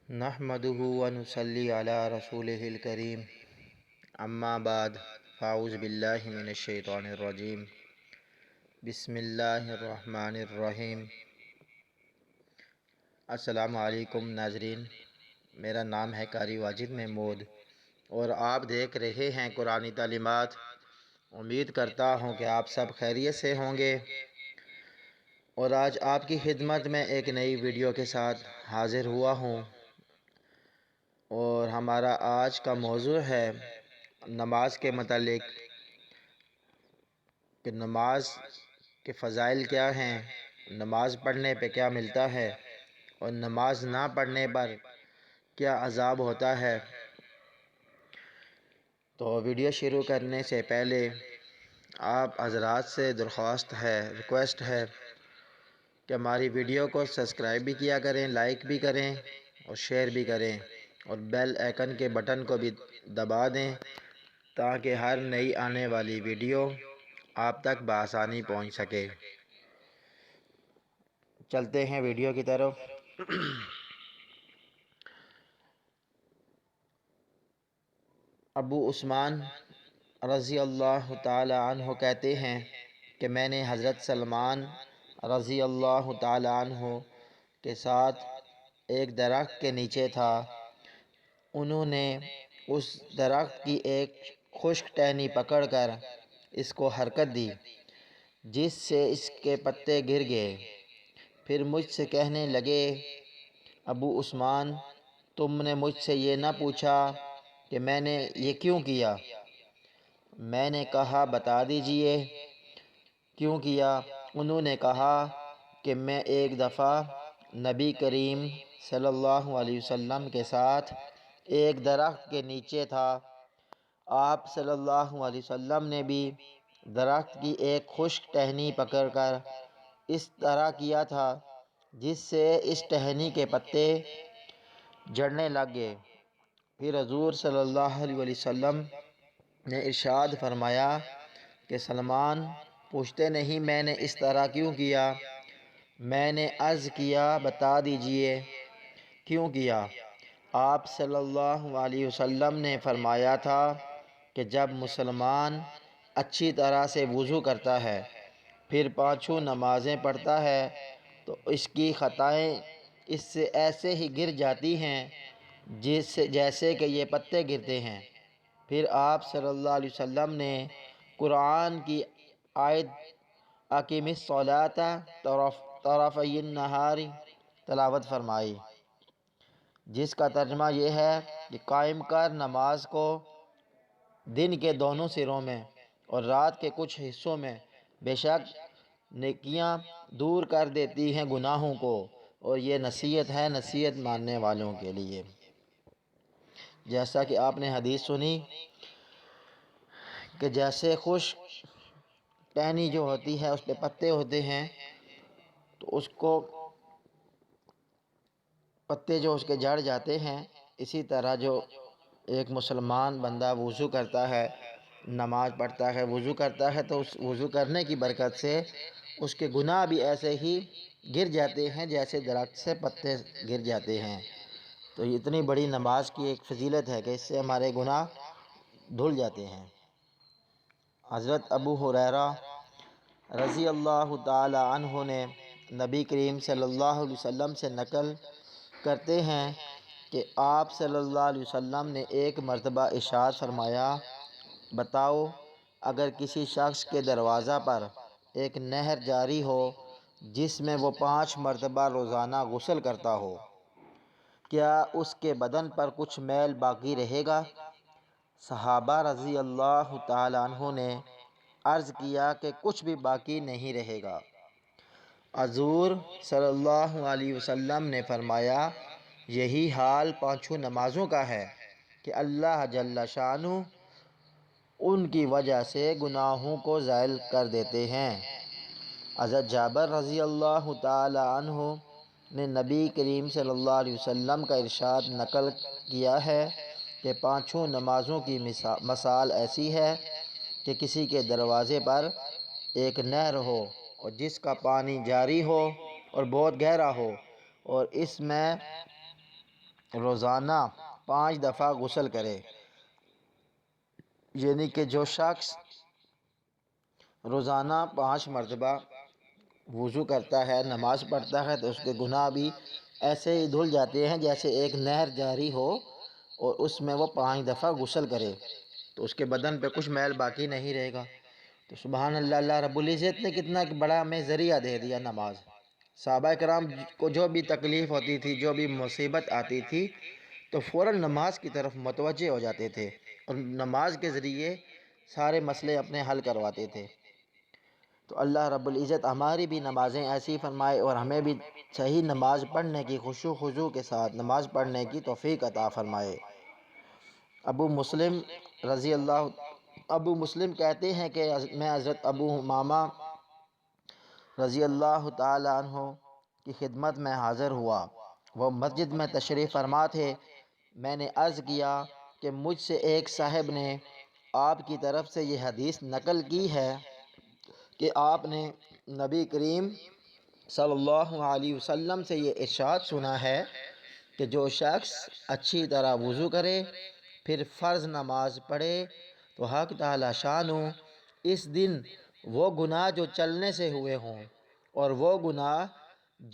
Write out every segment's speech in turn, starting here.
نحمدہ ونصلی علی رسولہ الکریم اما بعد فاعوذ باللہ من الشیطان الرجیم بسم اللہ الرحمن الرحیم۔ السلام علیکم ناظرین، میرا نام ہے قاری واجد محمود اور آپ دیکھ رہے ہیں قرآنی تعلیمات۔ امید کرتا ہوں کہ آپ سب خیریت سے ہوں گے اور آج آپ کی خدمت میں ایک نئی ویڈیو کے ساتھ حاضر ہوا ہوں، اور ہمارا آج کا موضوع ہے نماز کے متعلق کہ نماز کے فضائل کیا ہیں، نماز پڑھنے پہ کیا ملتا ہے اور نماز نہ پڑھنے پر کیا عذاب ہوتا ہے۔ تو ویڈیو شروع کرنے سے پہلے آپ حضرات سے ریکویسٹ ہے کہ ہماری ویڈیو کو سبسکرائب بھی کیا کریں، لائک بھی کریں اور شیئر بھی کریں، اور بیل آئیکن کے بٹن کو بھی دبا دیں تاکہ ہر نئی آنے والی ویڈیو آپ تک بآسانی پہنچ سکے۔ چلتے ہیں ویڈیو کی طرف۔ ابو عثمان رضی اللہ تعالی عنہ کہتے ہیں کہ میں نے حضرت سلمان رضی اللہ تعالی عنہ کے ساتھ ایک درخت کے نیچے تھا۔ انہوں نے اس درخت کی ایک خشک ٹہنی پکڑ کر اس کو حرکت دی جس سے اس کے پتے گر گئے۔ پھر مجھ سے کہنے لگے، ابو عثمان، تم نے مجھ سے یہ نہ پوچھا کہ میں نے یہ کیوں کیا؟ میں نے کہا بتا دیجئے کیوں کیا؟ انہوں نے کہا کہ میں ایک دفعہ نبی کریم صلی اللہ علیہ وسلم کے ساتھ ایک درخت کے نیچے تھا۔ آپ صلی اللہ علیہ وسلم نے بھی درخت کی ایک خشک ٹہنی پکڑ کر اس طرح کیا تھا جس سے اس ٹہنی کے پتے جھڑنے لگ گئے۔ پھر حضور صلی اللہ علیہ وسلم نے ارشاد فرمایا کہ سلمان، پوچھتے نہیں میں نے اس طرح کیوں کیا؟ میں نے عرض کیا بتا دیجئے کیوں کیا؟ آپ صلی اللہ علیہ وسلم نے فرمایا تھا کہ جب مسلمان اچھی طرح سے وضو کرتا ہے پھر پانچوں نمازیں پڑھتا ہے تو اس کی خطائیں اس سے ایسے ہی گر جاتی ہیں جیسے کہ یہ پتے گرتے ہیں۔ پھر آپ صلی اللہ علیہ وسلم نے قرآن کی آیت اقیم الصلاۃ طرفی النہار تلاوت فرمائی، جس کا ترجمہ یہ ہے کہ قائم کر نماز کو دن کے دونوں سروں میں اور رات کے کچھ حصوں میں، بے شک نیکیاں دور کر دیتی ہیں گناہوں کو، اور یہ نصیحت ہے نصیحت ماننے والوں کے لیے۔ جیسا کہ آپ نے حدیث سنی کہ جیسے خشک ٹہنی جو ہوتی ہے اس پہ پتے ہوتے ہیں تو اس کو پتے جو اس کے جھڑ جاتے ہیں، اسی طرح جو ایک مسلمان بندہ وضو کرتا ہے، نماز پڑھتا ہے، وضو کرتا ہے تو اس وضو کرنے کی برکت سے اس کے گناہ بھی ایسے ہی گر جاتے ہیں جیسے درخت سے پتے گر جاتے ہیں۔ تو اتنی بڑی نماز کی ایک فضیلت ہے کہ اس سے ہمارے گناہ دھل جاتے ہیں۔ حضرت ابو ہریرہ رضی اللہ تعالی عنہ نے نبی کریم صلی اللہ علیہ وسلم سے نقل کرتے ہیں کہ آپ صلی اللہ علیہ وسلم نے ایک مرتبہ ارشاد فرمایا، بتاؤ اگر کسی شخص کے دروازہ پر ایک نہر جاری ہو جس میں وہ 5 مرتبہ روزانہ غسل کرتا ہو، کیا اس کے بدن پر کچھ میل باقی رہے گا؟ صحابہ رضی اللہ تعالی عنہ نے عرض کیا کہ کچھ بھی باقی نہیں رہے گا۔ حضور صلی اللہ علیہ وسلم نے فرمایا، یہی حال پانچوں نمازوں کا ہے کہ اللہ جل شانہ ان کی وجہ سے گناہوں کو زائل کر دیتے ہیں۔ حضرت جابر رضی اللہ تعالی عنہ نے نبی کریم صلی اللہ علیہ وسلم کا ارشاد نقل کیا ہے کہ پانچوں نمازوں کی مثال ایسی ہے کہ کسی کے دروازے پر ایک نہر ہو اور جس کا پانی جاری ہو اور بہت گہرا ہو، اور اس میں روزانہ 5 دفعہ غسل کرے، یعنی کہ جو شخص روزانہ 5 مرتبہ وضو کرتا ہے، نماز پڑھتا ہے، تو اس کے گناہ بھی ایسے ہی دھل جاتے ہیں جیسے ایک نہر جاری ہو اور اس میں وہ 5 دفعہ غسل کرے، تو اس کے بدن پہ کچھ میل باقی نہیں رہے گا۔ تو سبحان اللہ، اللہ رب العزت نے کتنا بڑا ہمیں ذریعہ دے دیا نماز۔ صحابہ کرام کو جو بھی تکلیف ہوتی تھی، جو بھی مصیبت آتی تھی، تو فوراً نماز کی طرف متوجہ ہو جاتے تھے اور نماز کے ذریعے سارے مسئلے اپنے حل کرواتے تھے۔ تو اللہ رب العزت ہماری بھی نمازیں ایسی فرمائے اور ہمیں بھی صحیح نماز پڑھنے کی، خشوع و خضوع کے ساتھ نماز پڑھنے کی توفیق عطا فرمائے۔ ابو مسلم کہتے ہیں کہ میں حضرت ابو امامہ رضی اللہ تعالی عنہ کی خدمت میں حاضر ہوا، وہ مسجد میں تشریف فرما تھے۔ میں نے عرض کیا کہ مجھ سے ایک صاحب نے آپ کی طرف سے یہ حدیث نقل کی ہے کہ آپ نے نبی کریم صلی اللہ علیہ وسلم سے یہ ارشاد سنا ہے کہ جو شخص اچھی طرح وضو کرے پھر فرض نماز پڑھے تو حق تعالی شانہ اس دن وہ گناہ جو چلنے سے ہوئے ہوں اور وہ گناہ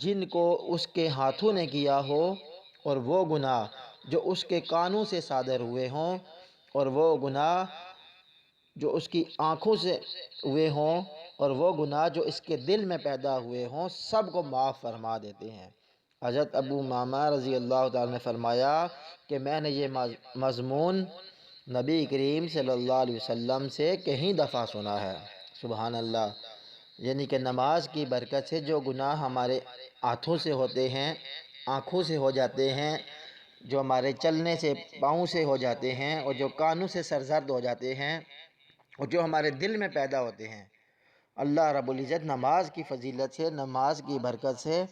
جن کو اس کے ہاتھوں نے کیا ہو اور وہ گناہ جو اس کے کانوں سے صادر ہوئے ہوں اور وہ گناہ جو اس کی آنکھوں سے ہوئے ہوں اور وہ گناہ جو اس کے دل میں پیدا ہوئے ہوں، سب کو معاف فرما دیتے ہیں۔ حضرت ابو امامہ رضی اللہ تعالیٰ نے فرمایا کہ میں نے یہ مضمون نبی کریم صلی اللہ علیہ وسلم سے کئی دفعہ سنا ہے۔ سبحان اللہ، یعنی کہ نماز کی برکت سے جو گناہ ہمارے ہاتھوں سے ہوتے ہیں، آنکھوں سے ہو جاتے ہیں، جو ہمارے چلنے سے پاؤں سے ہو جاتے ہیں اور جو کانوں سے سرزرد ہو جاتے ہیں اور جو ہمارے دل میں پیدا ہوتے ہیں، اللہ رب العزت نماز کی فضیلت سے، نماز کی برکت سے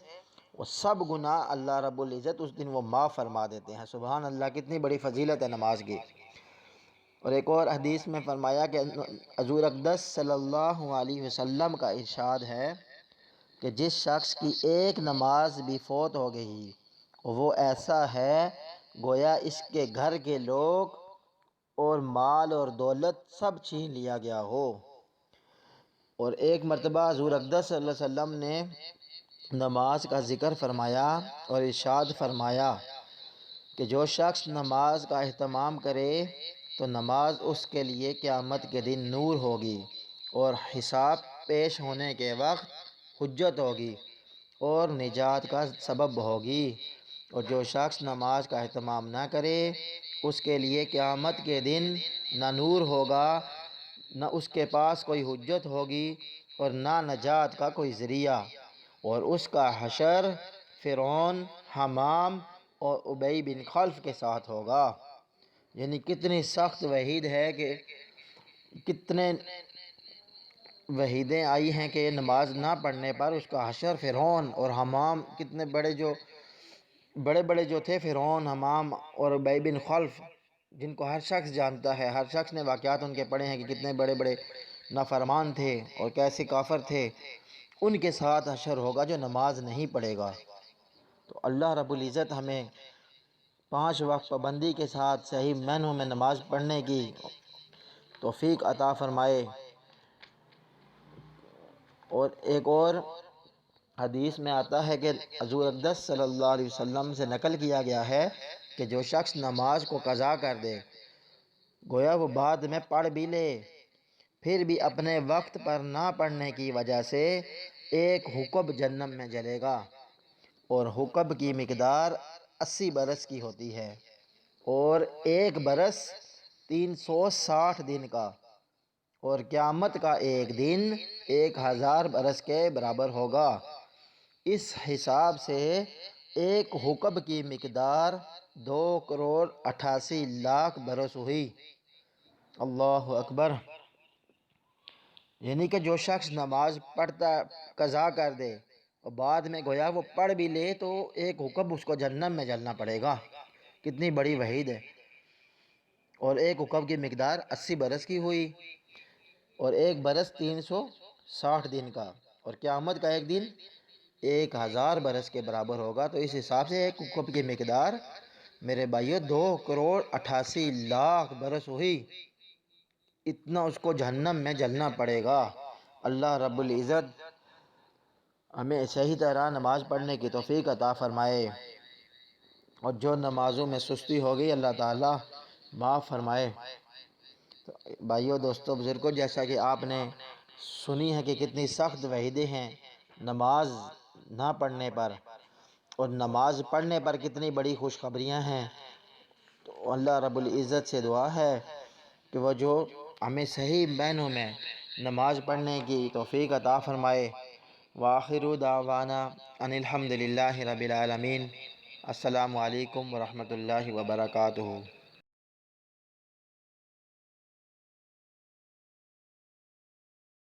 وہ سب گناہ اللہ رب العزت اس دن وہ معاف فرما دیتے ہیں۔ سبحان اللہ، کتنی بڑی فضیلت ہے نماز کی۔ اور ایک اور حدیث میں فرمایا کہ حضور اقدس صلی اللہ علیہ وسلم کا ارشاد ہے کہ جس شخص کی ایک نماز بھی فوت ہو گئی وہ ایسا ہے گویا اس کے گھر کے لوگ اور مال اور دولت سب چھین لیا گیا ہو۔ اور ایک مرتبہ حضور اقدس صلی اللہ علیہ وسلم نے نماز کا ذکر فرمایا اور ارشاد فرمایا کہ جو شخص نماز کا اہتمام کرے تو نماز اس کے لیے قیامت کے دن نور ہوگی اور حساب پیش ہونے کے وقت حجت ہوگی اور نجات کا سبب ہوگی، اور جو شخص نماز کا اہتمام نہ کرے اس کے لیے قیامت کے دن نہ نور ہوگا، نہ اس کے پاس کوئی حجت ہوگی اور نہ نجات کا کوئی ذریعہ، اور اس کا حشر فرعون، حمام اور ابی بن خلف کے ساتھ ہوگا۔ یعنی کتنی سخت وعید ہے کہ کتنے وعیدیں آئی ہیں کہ نماز نہ پڑھنے پر اس کا حشر فرعون اور حمام، کتنے بڑے جو تھے فرعون، حمام اور ابی بن خلف، جن کو ہر شخص جانتا ہے، ہر شخص نے واقعات ان کے پڑھے ہیں کہ کتنے بڑے بڑے نافرمان تھے اور کیسے کافر تھے، ان کے ساتھ حشر ہوگا جو نماز نہیں پڑھے گا۔ تو اللہ رب العزت ہمیں 5 وقت پابندی کے ساتھ صحیح معنوں میں نماز پڑھنے کی توفیق عطا فرمائے۔ اور ایک اور حدیث میں آتا ہے کہ حضور اقدس صلی اللہ علیہ وسلم سے نقل کیا گیا ہے کہ جو شخص نماز کو قضا کر دے گویا وہ بعد میں پڑھ بھی لے پھر بھی اپنے وقت پر نہ پڑھنے کی وجہ سے ایک حقب جہنم میں جلے گا، اور حقب کی مقدار 80 برس کی ہوتی ہے اور ایک برس 360 دن کا، اور قیامت کا ایک دن 1000 برس کے برابر ہوگا۔ اس حساب سے ایک حقب کی مقدار 2,88,00,000 برس ہوئی۔ اللہ اکبر! یعنی کہ جو شخص نماز پڑھتا قضا کر دے اور بعد میں گویا وہ پڑھ بھی لے تو ایک حقب اس کو جہنم میں جلنا پڑے گا۔ کتنی بڑی وعید ہے۔ اور ایک حقب کی مقدار 80 برس کی ہوئی اور ایک برس 360 دن کا، اور قیامت کا ایک دن 1000 برس کے برابر ہوگا۔ تو اس حساب سے ایک حقب کی مقدار میرے بھائیو 2,88,00,000 برس ہوئی، اتنا اس کو جہنم میں جلنا پڑے گا۔ اللہ رب العزت ہمیں صحیح طرح نماز پڑھنے کی توفیق عطا فرمائے، اور جو نمازوں میں سستی ہو گئی اللہ تعالیٰ معاف فرمائے۔ تو بھائیو، دوستو، بزرگوں، جیسا کہ آپ نے سنی ہے کہ کتنی سخت وعیدیں ہیں نماز نہ پڑھنے پر، اور نماز پڑھنے پر کتنی بڑی خوشخبریاں ہیں۔ تو اللہ رب العزت سے دعا ہے کہ وہ جو ہمیں صحیح معنوں میں نماز پڑھنے کی توفیق عطا فرمائے۔ وآخر دعوانا ان الحمد للہ رب العالمین۔ السلام علیکم ورحمۃ اللہ وبرکاتہ۔